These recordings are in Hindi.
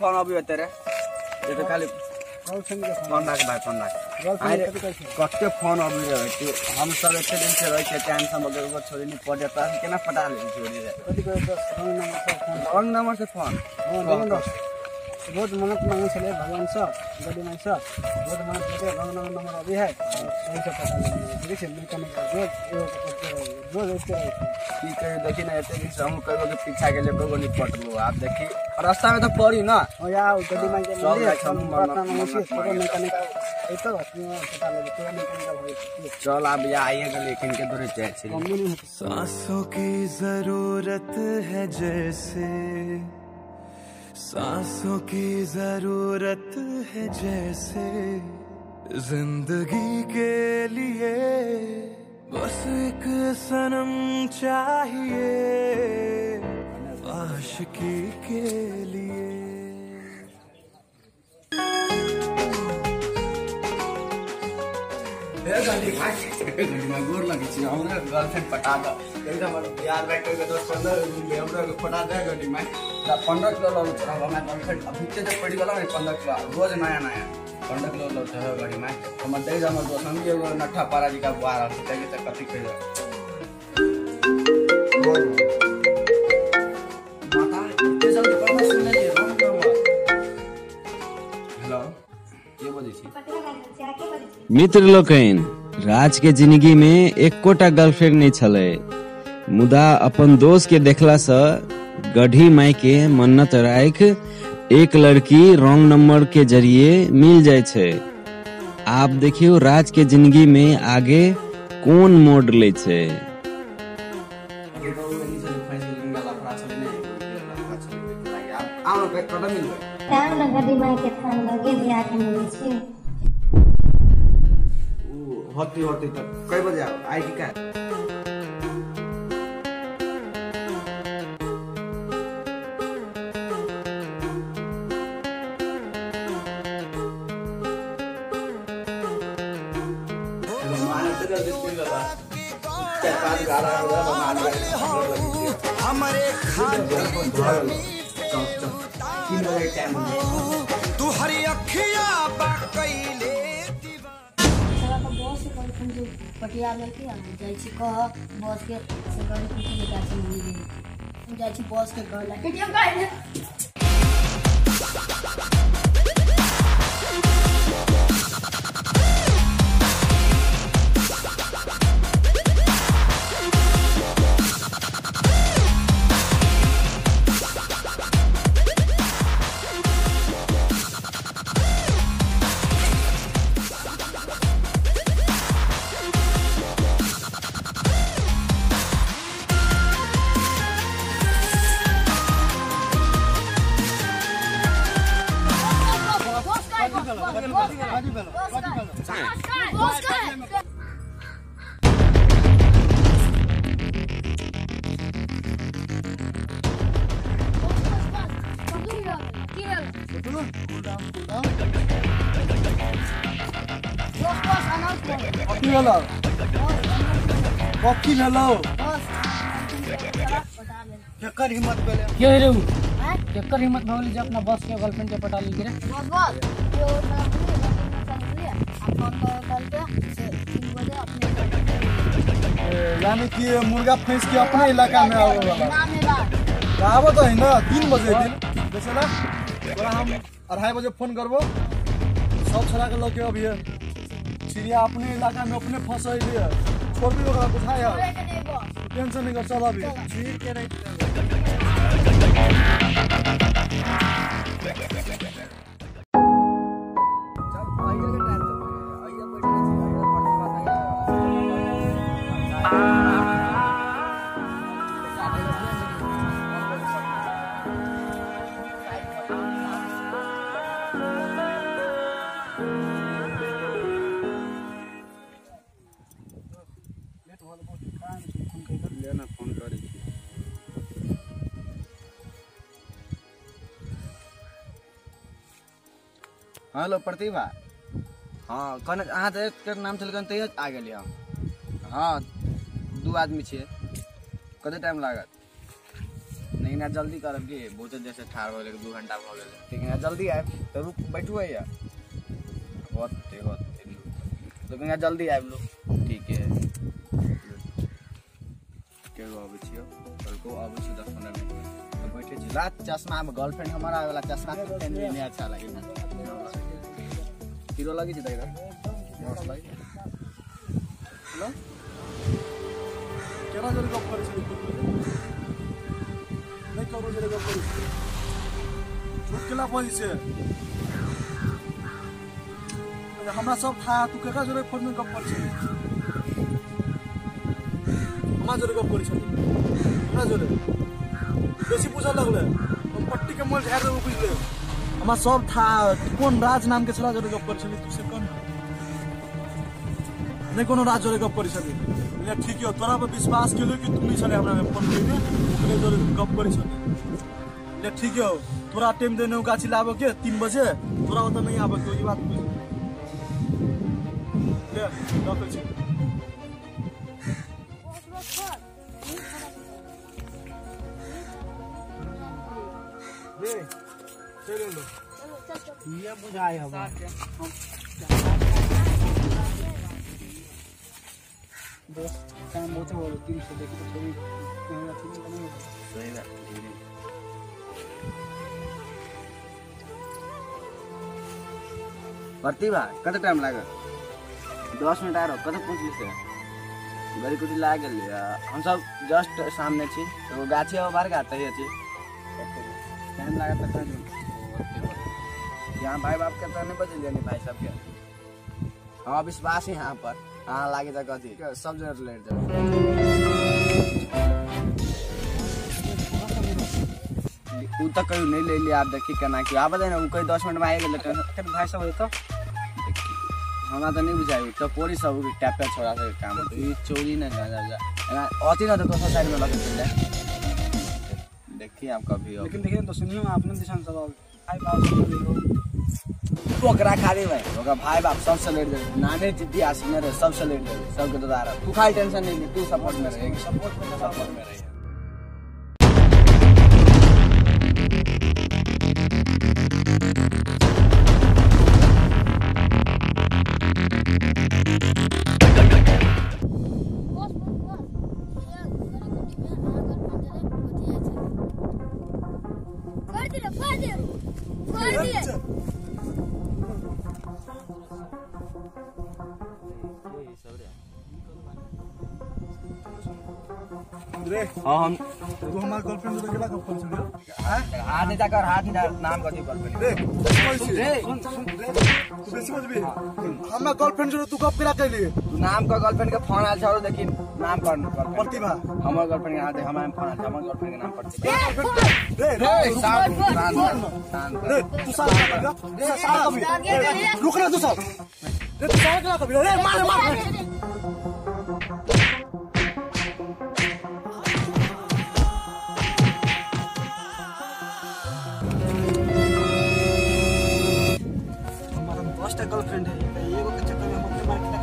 फोन अभी होते रे ये तो खाली फोन रख भाई फोन रख अरे कते फोन अभी रहे हम सब एक दिन से रहे टेंशन मगर वो छोड़ी नहीं पड़ जाता है केना पटा ले छोड़ी रे कथि को रंग नंबर से फोन बहुत मनत मांगे चले भगवान सब गड्डी में सब बहुत मनत लेके रंग नंबर अभी है यही सब पता नहीं देखिए मैकेनिक रोज इसके ठीक है देखिए ना ऐसे से हम कई के पीछा के लिए कोई नहीं पटलो आप देखिए रास्ता में तो पड़ी ना ओ यार गड्डी में के सब पता नहीं से मैकेनिक ऐसा पता लगे तो मैकेनिक चल आप यहाँ आइएगा लेकिन के दूर चेक से सांसों की जरूरत है जैसे सांसों की जरूरत है जैसे जिंदगी के लिए बस एक सनम चाहिए आशिकी के लिए गोर लगी छी हमरा गर्लफ्रेंड पटा द एकदम यार बैठ के 10-15 दिन ले हमरा को पटा दे गड्डी में 15 किलो लो चढ़ा मैं गर्लफ्रेंड अभी से जब पड़ी वाला 15 किलो रोज नया नया 15 किलो लो चढ़ा गाड़ी में हम दे जा हमर दोस्त हम एगो नठा पारा जी का बुआ रहा है त कथि कह माता इतने जल्दी पता सुन ले हेलो के बोलै छी मित्र लोकन राज के जिंदगी में एकोटा गर्लफ्रेंड नहीं छले मुदा अपन दोस्त के देखला से गढ़ी माई के मन्नत राख एक लड़की रॉन्ग नंबर के जरिए मिल जाए छे। आप देखियो राज के जिंदगी में आगे कौन मोड़ ले छे। होती होती तो कई बजे आएगी क्या हमारे तू हरी अखिया बाकैले पटिया लड़की जाय छी कह बॉस के से गाड़ी पूछे ले जाय छी मम्मी जाय छी बॉस के घर ला केटीएम गाड़ी वकील हेलो केकर हिम्मत पहले के रे केकर हिम्मत भगली जे अपना बॉस के गर्लफ्रेंड के पटा ली रे बॉस यो ना फोन करते से 3 बजे अपने यानी कि मुर्गा फंस के अपने इलाका में आवे वाला ना मेरा आवे तो है ना 3 बजे दिन जैसे ना तोरा हम 2:30 बजे फोन करबो सब छोरा के लोग के अभी चिड़िया अपने इलाका में अपने फंसै लिए छोड़ भी ओकरा बुझा यार टेंशन नहीं कर चल अभी ठीक है नहीं हेलो प्रतिभा हाँ कन अहाँ तो एक नाम छलकन तैयो आ गेलियै हाँ 2 आदमी छियै कते टाइम लागत नहीं यहाँ जल्दी करब कि बहुत जैसे ठाड़ हो 2 घंटा हो गए ठीक है जल्दी आए तो रुक बैठू है या तो यहाँ जल्दी आए लोग ठीक है अब छियो कल को अब 10-15 मिनट तो बैठे छी रात चश्मा में गर्लफ्रेंड हमारा वाला चश्मा के पहन लेने अच्छा लगे हीरो लगी छी दाइरा हेलो केना जरे गप करै छै नहीं करो जरे गप करै झूठ केला बोली छै हमरा सब था तू केकरा जरे फोन में गप कर छै हमरा जरे गप करै छै हमरा जरे बेसी पूछा लगले हम पट्टी के मोल झाड़ देबो बुझले हमरा सब था कोन राज नाम के छला जरे गप कर छै तू से कोन नहीं कोनो राज जरे गप करै छै ले ठीक है तोरा पर विश्वास केलो कि तुम नहीं चले हमरा में फोन करके ओकरे जोर गप करै छ ले ठीक है तोरा टाइम देने गाछी लाबो के 3 बजे तोरा ओत नहीं आबो के ई बात बुझ ले रखै छी रे चलो लो ये बुझाए हम दोस्त काम बहुत हो 300 देखी तो थोड़ी कहना ठीक नहीं सही ना प्रतिभा कत टाइम लागे 10 मिनट आरो कत पहुंचली से गरी कुटी लाग गेल हम सब जस्ट सामने छी तो गाछी अब बाहर गाते ही छी टाइम लागे तक यहां भाई बाप के तो नहीं बचल नहीं भाई सब के हां विश्वास है यहां पर हाँ लागे जा कथी सब जगह लेट जा उ तक कहीं नहीं ले लिया आप देखी केना कि आप बताए ना उ कहीं 10 मिनट में आए गेल तो भाई सब होतो हमरा तो नहीं बुझाई तो पूरी सब टैप पे छोड़ा से काम होतो ई चोरी ना जा अति ना तो दोसर साइड में लगे चल जाए देखिए आप कभी हो लेकिन देखिए तो सुनियो आपने दिशान सब आई बात ओकरा खाली भाई ओकरा भाई बाप सबसे लेट दे नाने जिद्दी आसीने रे सबसे लेट दे सबके तो दारा तू खाली टेंशन नहीं ले तू सपोर्ट में रहे सपोर्ट में रहे रे हां हम तू हमार गर्लफ्रेंड से केला गप कर हाथ नहीं जाकर हाथ नहीं नाम कथी गर्लफ्रेंड रे तू बेसी मत भी हमार गर्लफ्रेंड से तू गप केला कैली तू नाम का गर्लफ्रेंड के फोन आल छ देखिन नाम कर प्रतिभा हमर गर्लफ्रेंड के हाथ हमारे फोन आल हमर गर्लफ्रेंड के नाम पर रे शांत रे तू साथ कभी रुक ना तू साथ रे तू साथ कभी रे मार गर्लफ्रेंड है ये वो के चक्कर में हम मार के खा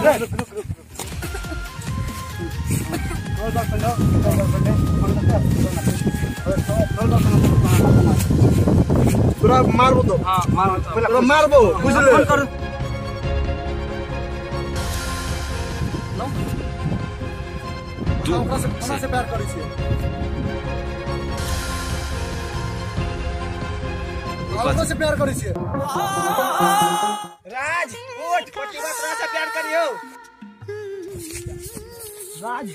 काहे पूरा मारबो तो हां मारबो मारबो बुझले तू ओकरा से प्यार करै छी ओकरा से प्यार करै छी राज उठ प्रतिभा तोरा से प्यार करियो राज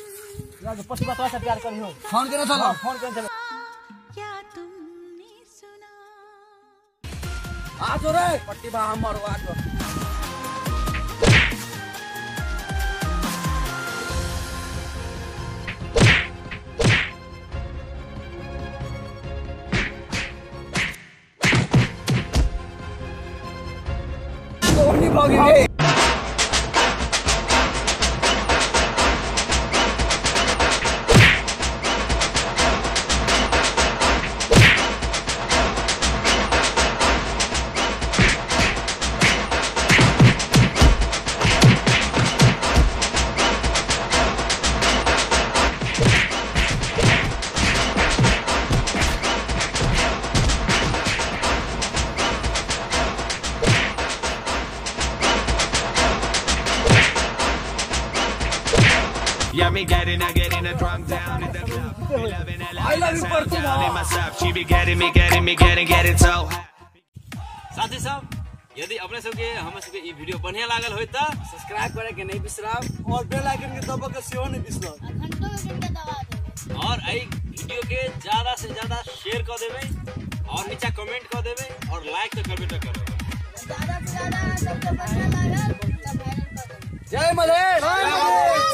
राज प्रतिभा तोरा से प्यार करियो फोन करे चलो फोन करे चलो आ तो रे प्रतिभा हमर आ तो कोनी भगे me getting her drunk down in the club. I love you Pertuma. Myself, she be getting me so happy. साथी सब यदि अपने सबके हम सबके ई वीडियो बढ़िया लागल होय त सब्सक्राइब करे के नहीं बिसराब और बेल आइकन के दबा के सेहो नहीं बिसरब घंटों में घंटा दबा देबे और आई वीडियो के ज्यादा से ज्यादा शेयर कर देबे और नीचे कमेंट कर देबे और लाइक तो करबे तो करबे ज्यादा से ज्यादा सबके बढ़िया लागल तब वायरल कर देबे जय मलेश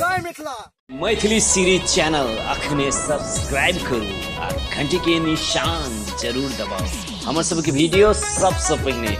जय मिथिला मैथिली सीरीज चैनल अखने सब्सक्राइब करू आ घंटी के निशान जरूर दबाओ हमर सबके वीडियो सबसे पहले